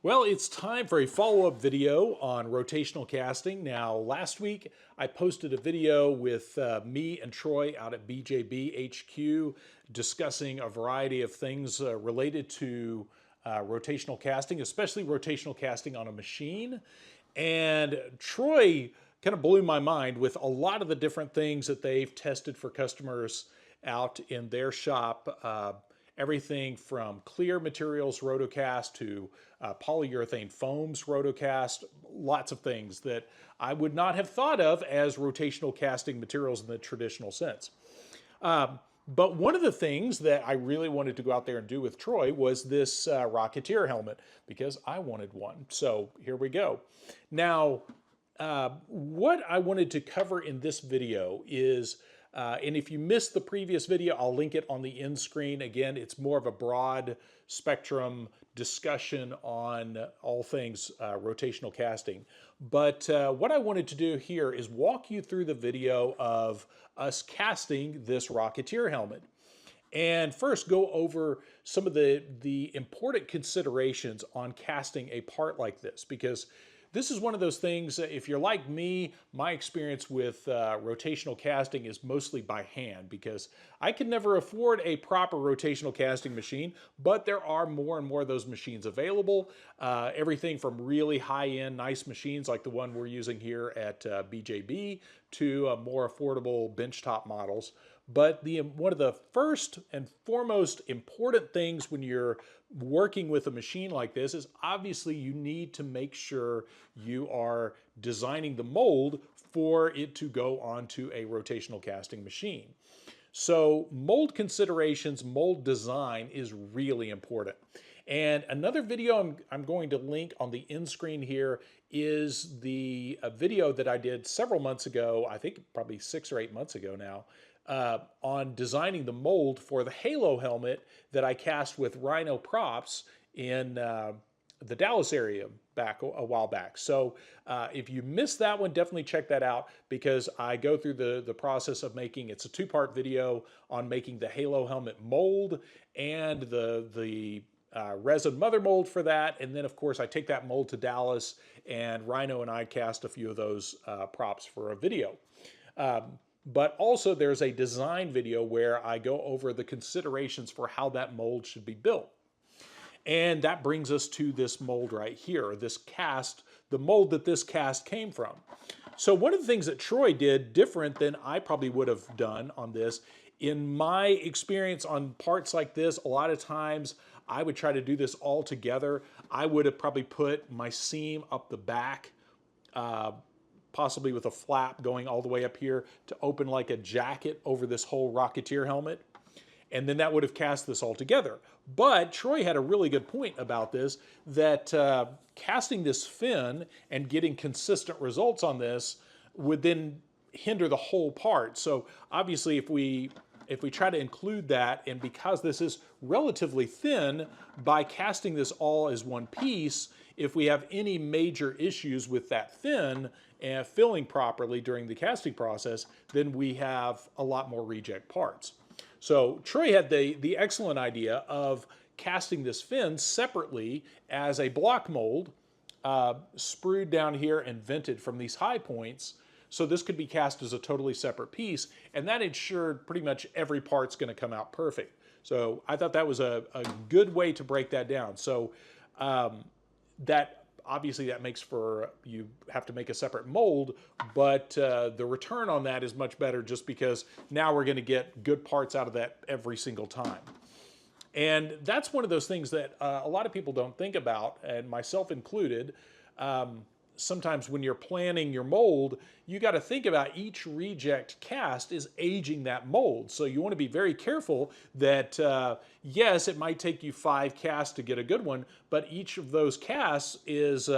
Well, it's time for a follow-up video on rotational casting. Now, last week I posted a video with me and Troy out at BJB HQ discussing a variety of things related to rotational casting, especially rotational casting on a machine. And Troy kind of blew my mind with a lot of the different things that they've tested for customers out in their shop. Everything from clear materials Roto-Cast to polyurethane foams Roto-Cast, lots of things that I would not have thought of as rotational casting materials in the traditional sense. But one of the things that I really wanted to go out there and do with Troy was this Rocketeer helmet because I wanted one. So here we go. Now, what I wanted to cover in this video is, and if you missed the previous video, I'll link it on the end screen. Again, it's more of a broad spectrum discussion on all things rotational casting. But what I wanted to do here is walk you through the video of us casting this Rocketeer helmet. And first go over some of the important considerations on casting a part like this, because this is one of those things, if you're like me, my experience with rotational casting is mostly by hand because I can never afford a proper rotational casting machine, but there are more and more of those machines available. Everything from really high-end, nice machines like the one we're using here at BJB to more affordable benchtop models. But one of the first and foremost important things when you're working with a machine like this is obviously you need to make sure you are designing the mold for it to go onto a rotational casting machine. So mold considerations, mold design is really important. And another video I'm going to link on the end screen here is a video that I did several months ago, I think probably 6 or 8 months ago now, on designing the mold for the Halo helmet that I cast with Rhino props in the Dallas area a while back. So if you missed that one, definitely check that out because I go through the process of making, it's a 2-part video on making the Halo helmet mold and the resin mother mold for that. And then of course I take that mold to Dallas and Rhino and I cast a few of those props for a video. But also there's a design video where I go over the considerations for how that mold should be built. And that brings us to this mold right here, this cast, the mold that this cast came from. So one of the things that Troy did different than I probably would have done on this, in my experience on parts like this, a lot of times I would try to do this all together. I would have probably put my seam up the back, possibly with a flap going all the way up here to open like a jacket over this whole Rocketeer helmet. And then that would have cast this all together. But Troy had a really good point about this, that casting this fin and getting consistent results on this would then hinder the whole part. So obviously if we try to include that, and because this is relatively thin, by casting this all as one piece, if we have any major issues with that fin and filling properly during the casting process, then we have a lot more reject parts. So Troy had the excellent idea of casting this fin separately as a block mold, sprued down here and vented from these high points. So this could be cast as a totally separate piece, and that ensured pretty much every part's going to come out perfect. So I thought that was a good way to break that down. So that obviously that makes for, you have to make a separate mold, but the return on that is much better just because now we're going to get good parts out of that every single time. And that's one of those things that a lot of people don't think about, and myself included. Sometimes when you're planning your mold, you got to think about each reject cast is aging that mold. So you want to be very careful that, yes, it might take you 5 casts to get a good one, but each of those casts is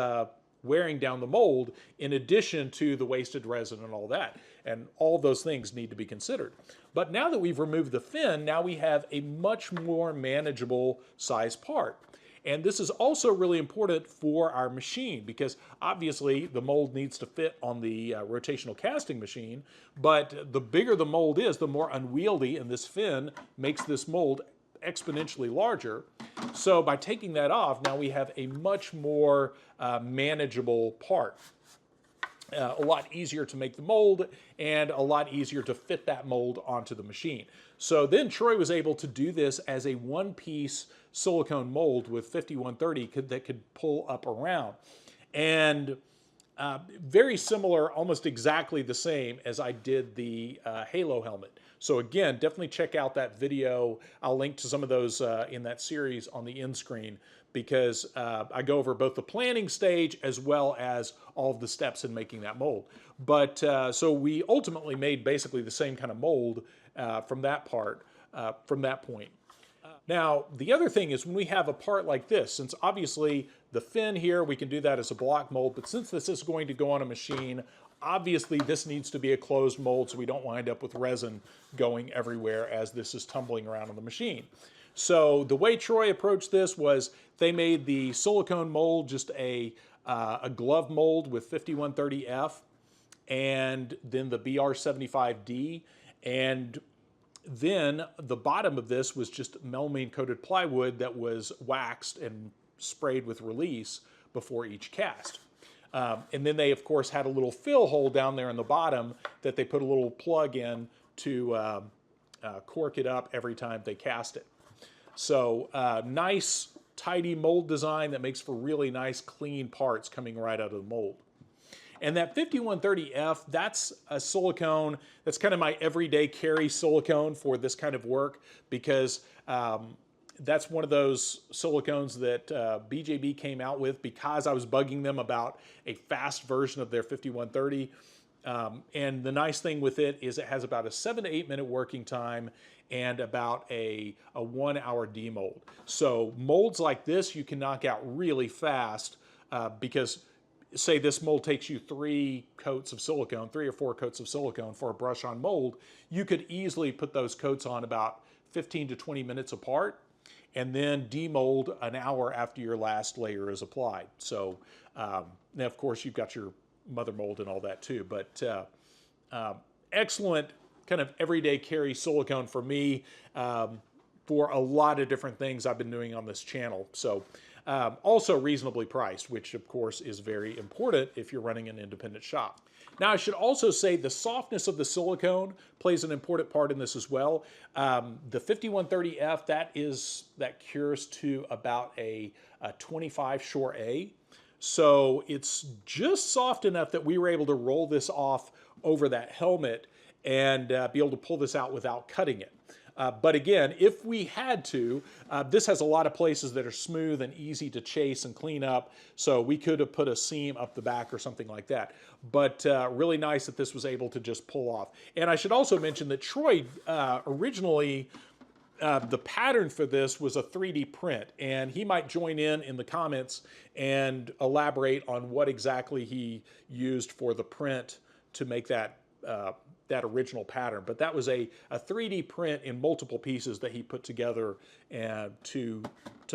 wearing down the mold in addition to the wasted resin and all that. And all those things need to be considered. But now that we've removed the fin, now we have a much more manageable size part. And this is also really important for our machine because obviously the mold needs to fit on the rotational casting machine, but the bigger the mold is, the more unwieldy, and this fin makes this mold exponentially larger. So by taking that off, now we have a much more manageable part. A lot easier to make the mold and a lot easier to fit that mold onto the machine. So then Troy was able to do this as a one-piece silicone mold with 5130 that could pull up around. And very similar, almost exactly the same as I did the Halo helmet. So again, definitely check out that video. I'll link to some of those in that series on the end screen, because I go over both the planning stage as well as all of the steps in making that mold. But so we ultimately made basically the same kind of mold from that point. Now, the other thing is when we have a part like this, since obviously the fin here, we can do that as a block mold, but since this is going to go on a machine, obviously this needs to be a closed mold so we don't wind up with resin going everywhere as this is tumbling around on the machine. So the way Troy approached this was they made the silicone mold just a glove mold with 5130F and then the BR75D, and then the bottom of this was just melamine coated plywood that was waxed and sprayed with release before each cast. And then they, of course, had a little fill hole down there in the bottom that they put a little plug in to cork it up every time they cast it. So nice, tidy mold design that makes for really nice, clean parts coming right out of the mold. And that 5130F, that's a silicone, that's kind of my everyday carry silicone for this kind of work, because that's one of those silicones that BJB came out with because I was bugging them about a fast version of their 5130. And the nice thing with it is it has about a 7 to 8 minute working time and about a 1 hour demold. So molds like this you can knock out really fast because say this mold takes you 3 coats of silicone, 3 or 4 coats of silicone for a brush on mold, you could easily put those coats on about 15 to 20 minutes apart and then demold an hour after your last layer is applied. So now of course you've got your mother mold and all that too, but excellent kind of everyday carry silicone for me for a lot of different things I've been doing on this channel. So also reasonably priced, which of course is very important if you're running an independent shop. Now I should also say the softness of the silicone plays an important part in this as well. The 5130F, that cures to about a 25 Shore A. So it's just soft enough that we were able to roll this off over that helmet and be able to pull this out without cutting it. But again, if we had to, this has a lot of places that are smooth and easy to chase and clean up, so we could have put a seam up the back or something like that. But really nice that this was able to just pull off. And I should also mention that Troy originally, the pattern for this was a 3D print, and he might join in the comments and elaborate on what exactly he used for the print to make that that original pattern. But that was a 3D print in multiple pieces that he put together to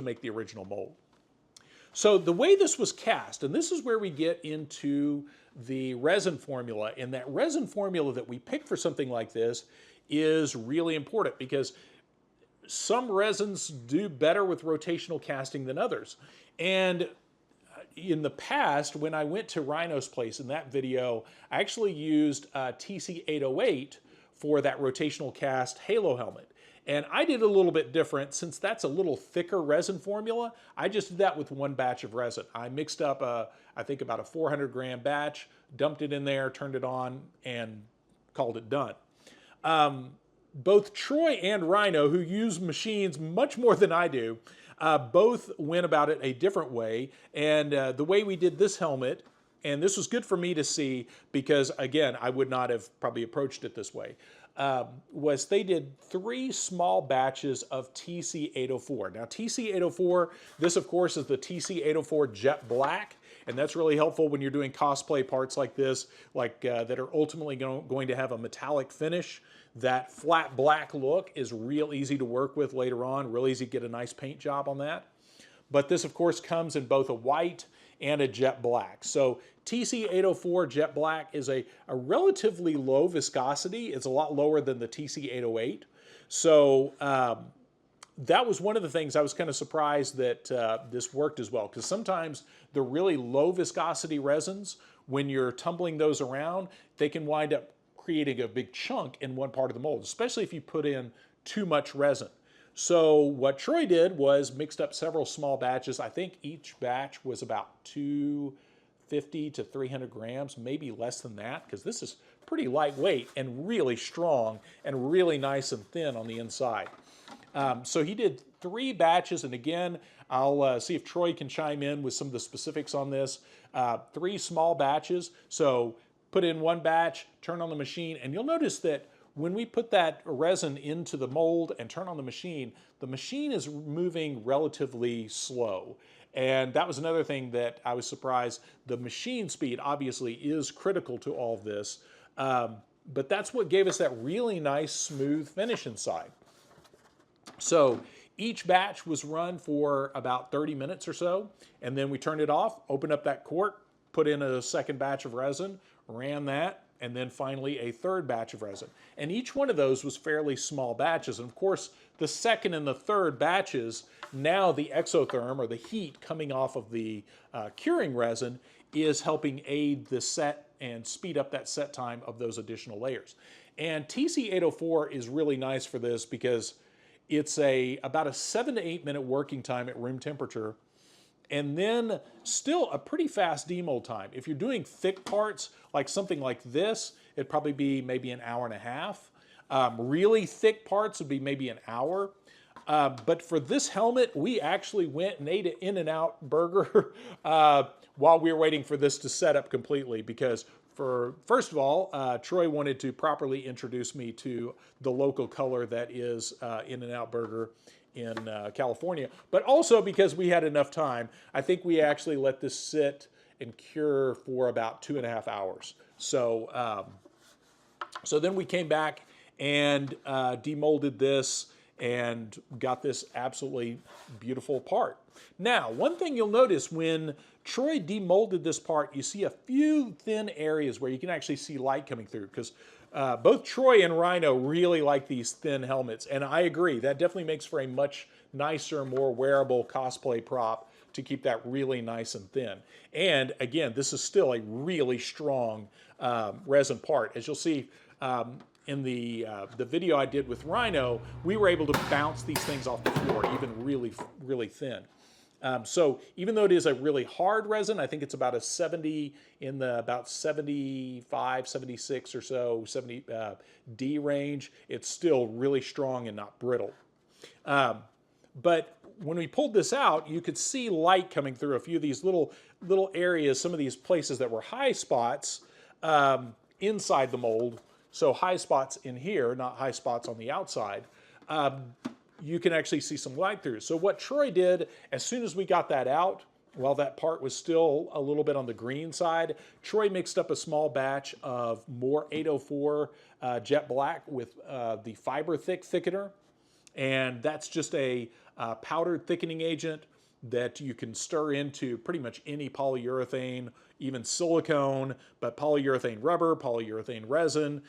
make the original mold. So the way this was cast, and this is where we get into the resin formula, and that resin formula that we pick for something like this is really important because some resins do better with rotational casting than others. And in the past, when I went to Rhino's place in that video, I actually used TC808 for that rotational cast Halo helmet. And I did a little bit different since that's a little thicker resin formula. I just did that with one batch of resin. I mixed up, I think about a 400 gram batch, dumped it in there, turned it on, and called it done. Both Troy and Rhino, who use machines much more than I do, both went about it a different way. And the way we did this helmet, and this was good for me to see because, again, I would not have probably approached it this way, was they did 3 small batches of TC804. Now, TC804, this, of course, is the TC804 Jet Black. And that's really helpful when you're doing cosplay parts like this, like that are ultimately going to have a metallic finish. That flat black look is real easy to work with later on, real easy to get a nice paint job on that. But this, of course, comes in both a white and a jet black. So TC804 Jet Black is a relatively low viscosity. It's a lot lower than the TC808. So that was one of the things I was kind of surprised that this worked as well, because sometimes the really low viscosity resins, when you're tumbling those around, they can wind up creating a big chunk in one part of the mold, especially if you put in too much resin. So what Troy did was mixed up several small batches. I think each batch was about 250 to 300 grams, maybe less than that, because this is pretty lightweight and really strong and really nice and thin on the inside. So he did 3 batches, and again, I'll see if Troy can chime in with some of the specifics on this. 3 small batches, so put in 1 batch, turn on the machine, and you'll notice that when we put that resin into the mold and turn on the machine is moving relatively slow. And that was another thing that I was surprised. The machine speed obviously is critical to all of this, but that's what gave us that really nice smooth finish inside. So each batch was run for about 30 minutes or so, and then we turned it off, opened up that cork, put in a second batch of resin, ran that, and then finally a third batch of resin. And each one of those was fairly small batches. And of course, the second and the third batches, now the exotherm, or the heat coming off of the curing resin, is helping aid the set and speed up that set time of those additional layers. And TC804 is really nice for this because it's about a 7 to 8 minute working time at room temperature, and then still a pretty fast demold time. If you're doing thick parts, like something like this, it'd probably be maybe an hour and a half. Really thick parts would be maybe an hour. But for this helmet, we actually went and ate an In-N-Out burger while we were waiting for this to set up completely, because first of all, Troy wanted to properly introduce me to the local color that is In-N-Out burger in California, but also because we had enough time. I think we actually let this sit and cure for about 2.5 hours. So, so then we came back and demolded this and got this absolutely beautiful part. Now, one thing you'll notice when Troy demolded this part, you see a few thin areas where you can actually see light coming through, because both Troy and Rhino really like these thin helmets, and I agree, that definitely makes for a much nicer, more wearable cosplay prop to keep that really nice and thin. And again, this is still a really strong resin part. As you'll see in the video I did with Rhino, we were able to bounce these things off the floor, even really, really thin. So even though it is a really hard resin, I think it's about a 70, in the about 75, 76 or so, 70 D range, it's still really strong and not brittle. But when we pulled this out, you could see light coming through a few of these little areas, some of these places that were high spots inside the mold. So high spots in here, not high spots on the outside. You can actually see some light through. So what Troy did, as soon as we got that out, while that part was still a little bit on the green side, Troy mixed up a small batch of more 804 jet black with the fiber thick thickener. And that's just a powdered thickening agent that you can stir into pretty much any polyurethane, even silicone, but polyurethane rubber, polyurethane resin.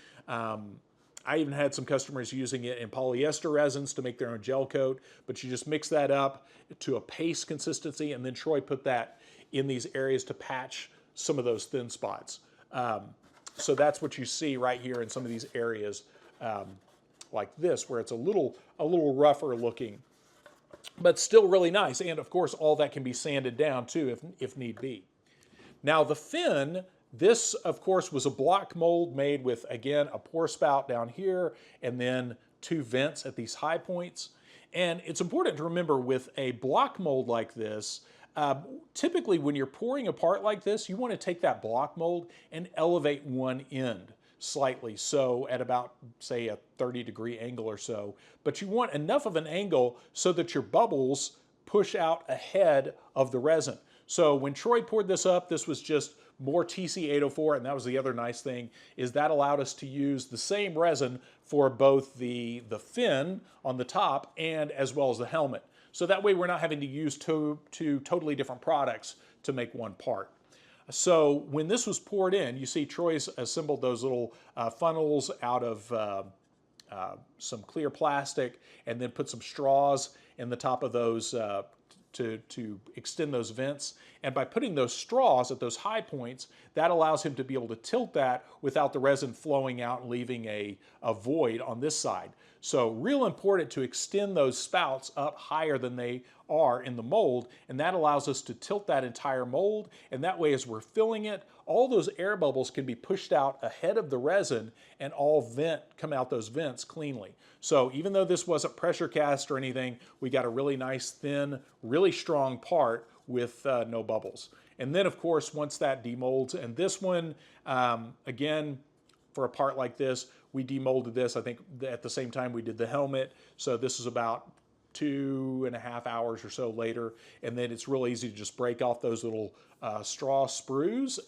I even had some customers using it in polyester resins to make their own gel coat, but you just mix that up to a paste consistency, and then Troy put that in these areas to patch some of those thin spots. So that's what you see right here in some of these areas like this, where it's a little rougher looking, but still really nice. And of course, all that can be sanded down too if need be. Now the fin, this, of course, was a block mold made with, again, a pour spout down here and then 2 vents at these high points. And it's important to remember with a block mold like this, typically when you're pouring a part like this, you want to take that block mold and elevate one end slightly, so at about, say, a 30-degree angle or so. But you want enough of an angle so that your bubbles push out ahead of the resin. So when Troy poured this up, this was just more TC804, and that was the other nice thing, is that allowed us to use the same resin for both the fin on the top and as well as the helmet. So that way we're not having to use two totally different products to make one part. So when this was poured in, you see Troy's assembled those little funnels out of clear plastic, and then put some straws in the top of those to extend those vents. And by putting those straws at those high points, that allows him to be able to tilt that without the resin flowing out and leaving a void on this side. So real important to extend those spouts up higher than they are in the mold, and that allows us to tilt that entire mold, and that way as we're filling it, all those air bubbles can be pushed out ahead of the resin and all come out those vents cleanly. So even though this wasn't pressure cast or anything, we got a really nice, thin, really strong part with no bubbles. And then of course, once that demolds, and this one, again, for a part like this, we demolded this, I think at the same time we did the helmet. So this is about 2.5 hours or so later. And then it's real easy to just break off those little straw sprues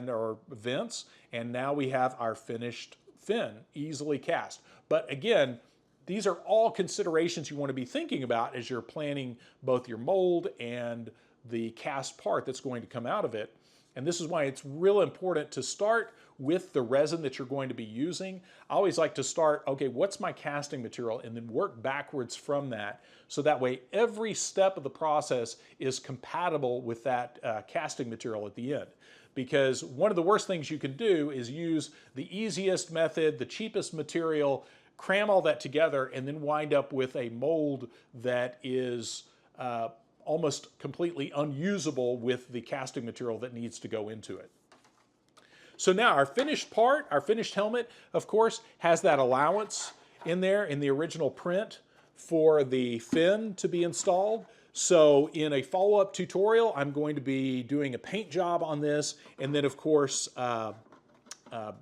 or vents. And now we have our finished fin, easily cast. But again, these are all considerations you want to be thinking about as you're planning both your mold and the cast part that's going to come out of it. And this is why it's real important to start with the resin that you're going to be using. I always like to start, okay, what's my casting material? And then work backwards from that. So that way every step of the process is compatible with that casting material at the end. Because one of the worst things you can do is use the easiest method, the cheapest material, cram all that together, and then wind up with a mold that is almost completely unusable with the casting material that needs to go into it. So now our finished part, our finished helmet, of course, has that allowance in there in the original print for the fin to be installed. So in a follow-up tutorial, I'm going to be doing a paint job on this, and then of course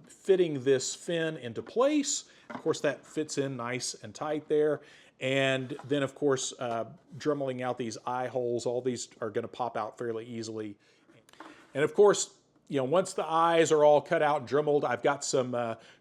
fitting this fin into place. Of course, that fits in nice and tight there. And then of course, dremeling out these eye holes. All these are going to pop out fairly easily. And of course, you know, once the eyes are all cut out and dremeled, I've got some,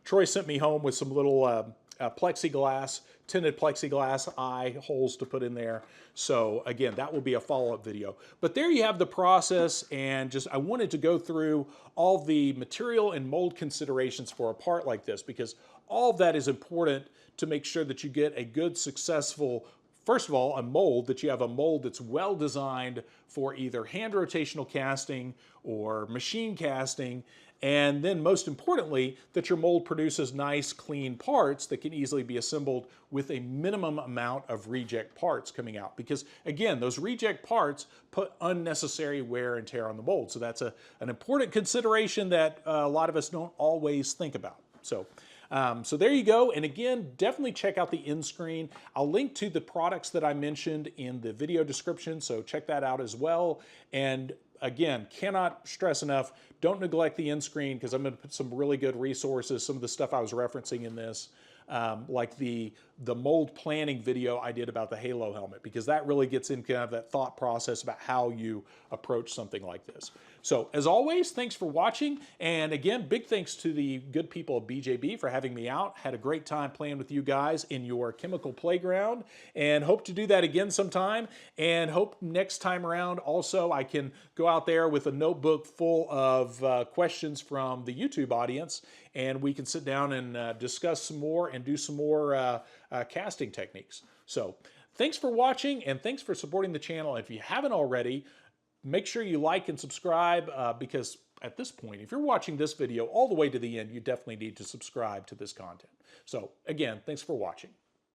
Troy sent me home with some little plexiglass, tinted plexiglass eye holes to put in there. So again, that will be a follow-up video. But there you have the process, and just I wanted to go through all the material and mold considerations for a part like this, because all of that is important to make sure that you get a good, successful, first of all, a mold, that you have a mold that's well designed for either hand rotational casting or machine casting, and then most importantly, that your mold produces nice, clean parts that can easily be assembled with a minimum amount of reject parts coming out. Because again, those reject parts put unnecessary wear and tear on the mold. So that's an important consideration that a lot of us don't always think about. So there you go. And again, definitely check out the end screen. I'll link to the products that I mentioned in the video description, so check that out as well. And again, cannot stress enough, don't neglect the end screen, because I'm going to put some really good resources, some of the stuff I was referencing in this, like the mold planning video I did about the Halo helmet, because that really gets into kind of that thought process about how you approach something like this. So as always, thanks for watching. And again, big thanks to the good people of BJB for having me out. Had a great time playing with you guys in your chemical playground, and hope to do that again sometime. And hope next time around also I can go out there with a notebook full of questions from the YouTube audience, and we can sit down and discuss some more and do some more casting techniques. So thanks for watching, and thanks for supporting the channel. If you haven't already, make sure you like and subscribe, because at this point, if you're watching this video all the way to the end, you definitely need to subscribe to this content. So again, thanks for watching.